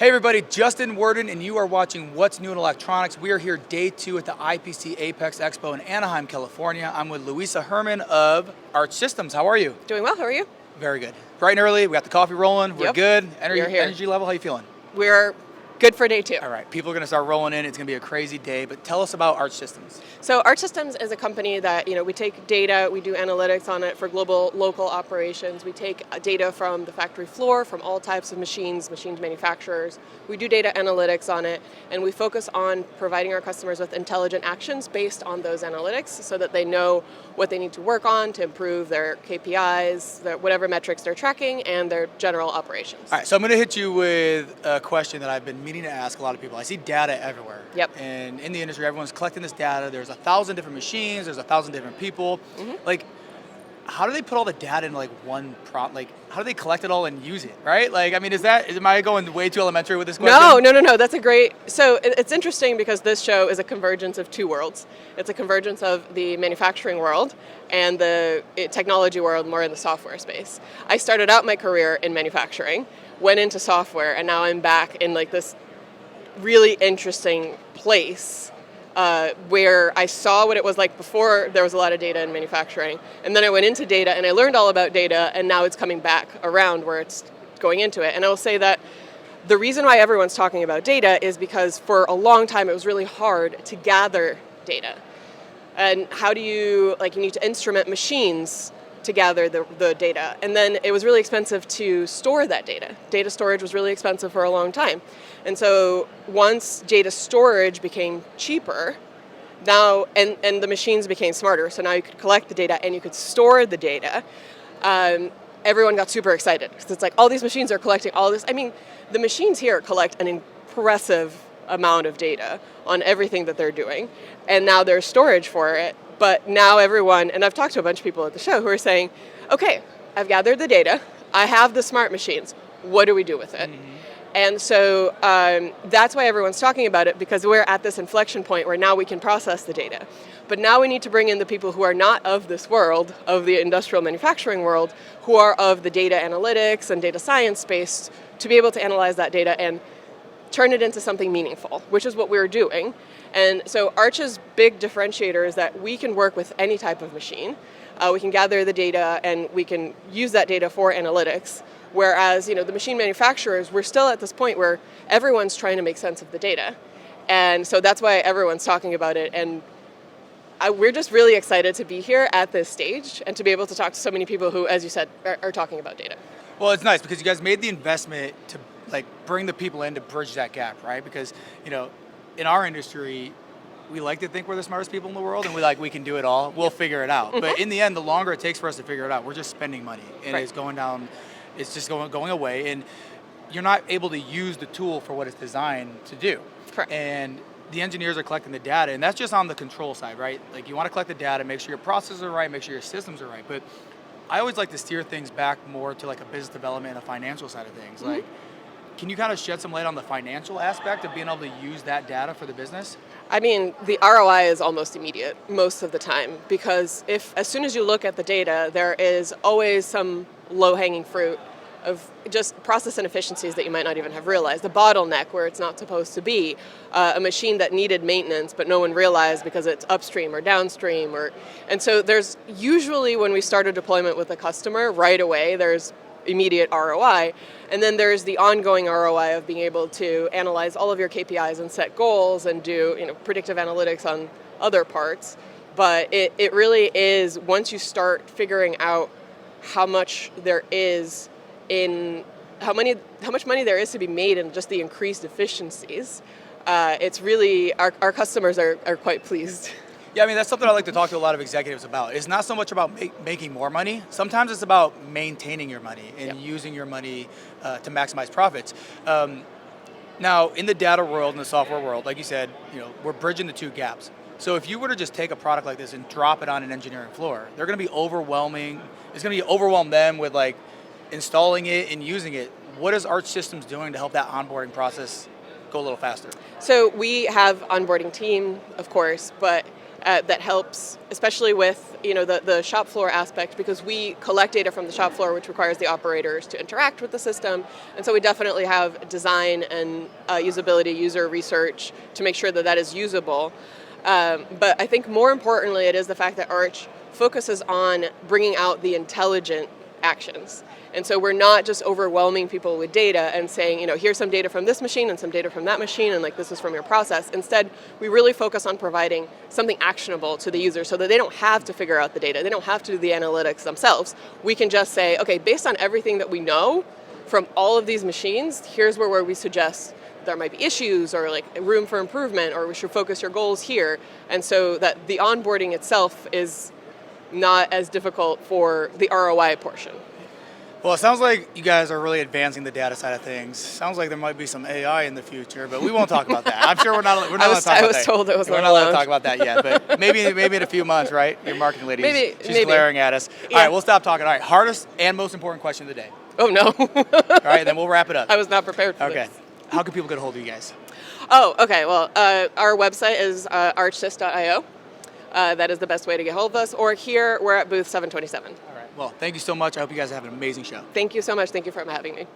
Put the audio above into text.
Hey everybody, Justin Worden, and you are watching What's New in Electronics. We are here day 2 at the IPC Apex Expo in Anaheim, California. I'm with Luisa Herrman of Arch Systems. How are you? Doing well, how are you? Very good. Bright and early, we got the coffee rolling, we're Yep. good. We're here. Energy level, how you feeling? We're good for day 2. All right, people are gonna start rolling in. It's gonna be a crazy day, but tell us about Arch Systems. So Arch Systems is a company that, we take data, we do analytics on it for global, local operations. We take data from the factory floor, from all types of machines manufacturers. We do data analytics on it, and we focus on providing our customers with intelligent actions based on those analytics so that they know what they need to work on to improve their KPIs, whatever metrics they're tracking, and their general operations. All right, so I'm gonna hit you with a question that I've been meaning to ask a lot of people. I see data everywhere. Yep. And in the industry, everyone's collecting this data. There's 1,000 different machines, there's 1,000 different people. Like, how do they put all the data in like one how do they collect it all and use it, right? Like, I mean, am I going way too elementary with this question? No, that's a great, so it's interesting because this show is a convergence of two worlds. It's a convergence of the manufacturing world and the technology world, more in the software space. I started out my career in manufacturing, went into software, and now I'm back in like this really interesting place where I saw what it was like before there was a lot of data in manufacturing, and then I went into data and I learned all about data, and now it's coming back around where it's going into it. And I will say that the reason why everyone's talking about data is because for a long time it was really hard to gather data. And how do you need to instrument machines to gather the data. And then it was really expensive to store that data. Data storage was really expensive for a long time. And so once data storage became cheaper, now, and the machines became smarter, so now you could collect the data and you could store the data, everyone got super excited. Because it's like, all these machines are collecting all this. I mean, the machines here collect an impressive amount of data on everything that they're doing. And now there's storage for it. But now everyone, and I've talked to a bunch of people at the show who are saying, okay, I've gathered the data, I have the smart machines, what do we do with it? And so that's why everyone's talking about it, because we're at this inflection point where now we can process the data. But now we need to bring in the people who are not of this world, of the industrial manufacturing world, who are of the data analytics and data science space, to be able to analyze that data and turn it into something meaningful, which is what we're doing. And so Arch's big differentiator is that we can work with any type of machine. We can gather the data and we can use that data for analytics. Whereas, the machine manufacturers, we're still at this point where everyone's trying to make sense of the data. And so that's why everyone's talking about it. And we're just really excited to be here at this stage and to be able to talk to so many people who, as you said, are talking about data. Well, it's nice because you guys made the investment to bring the people in to bridge that gap, right? Because, in our industry, we like to think we're the smartest people in the world and we can do it all. We'll figure it out. But in the end, the longer it takes for us to figure it out, we're just spending money and Right. it's going down, it's just going away, and you're not able to use the tool for what it's designed to do. Correct. And the engineers are collecting the data, and that's just on the control side, right? Like, you want to collect the data, make sure your processes are right, make sure your systems are right. But I always like to steer things back more to a business development and a financial side of things. Can you kind of shed some light on the financial aspect of being able to use that data for the business? I mean, the ROI is almost immediate most of the time, because as soon as you look at the data, there is always some low-hanging fruit of just process inefficiencies that you might not even have realized. The bottleneck where it's not supposed to be, a machine that needed maintenance but no one realized because it's upstream or downstream. And so there's usually, when we start a deployment with a customer, right away there's immediate ROI. And then there's the ongoing ROI of being able to analyze all of your KPIs and set goals and do predictive analytics on other parts. But it really is, once you start figuring out how much there is in how much money there is to be made in just the increased efficiencies, it's really, our customers are quite pleased. Yeah, I mean, that's something I like to talk to a lot of executives about. It's not so much about making more money. Sometimes it's about maintaining your money and using your money to maximize profits. Now, in the data world and the software world, like you said, we're bridging the two gaps. So if you were to just take a product like this and drop it on an engineering floor, they're going to be overwhelming. It's going to overwhelm them with installing it and using it. What is Arch Systems doing to help that onboarding process go a little faster? So we have onboarding team, of course, but that helps, especially with the shop floor aspect, because we collect data from the shop floor, which requires the operators to interact with the system. And so we definitely have design and usability, user research to make sure that that is usable. But I think more importantly, it is the fact that Arch focuses on bringing out the intelligent actions. And so we're not just overwhelming people with data and saying, here's some data from this machine and some data from that machine, and like this is from your process. Instead, we really focus on providing something actionable to the user so that they don't have to figure out the data. They don't have to do the analytics themselves. We can just say, okay, based on everything that we know from all of these machines, here's where we suggest there might be issues or like room for improvement, or we should focus your goals here. And so that the onboarding itself is not as difficult for the ROI portion. Well, it sounds like you guys are really advancing the data side of things. Sounds like there might be some AI in the future, but we won't talk about that. I'm sure we're not allowed to talk about that. I was told it was we're not not allowed to allowed. talk about that yet, but maybe in a few months, right? Your marketing lady, she's glaring at us. Yeah. All right, we'll stop talking. All right, hardest and most important question of the day. Oh, no. All right, then we'll wrap it up. I was not prepared for Okay. this. How can people get a hold of you guys? Oh, okay. Well, our website is archsys.io. That is the best way to get hold of us. Or here, we're at booth 727. All right. Well, thank you so much. I hope you guys have an amazing show. Thank you so much. Thank you for having me.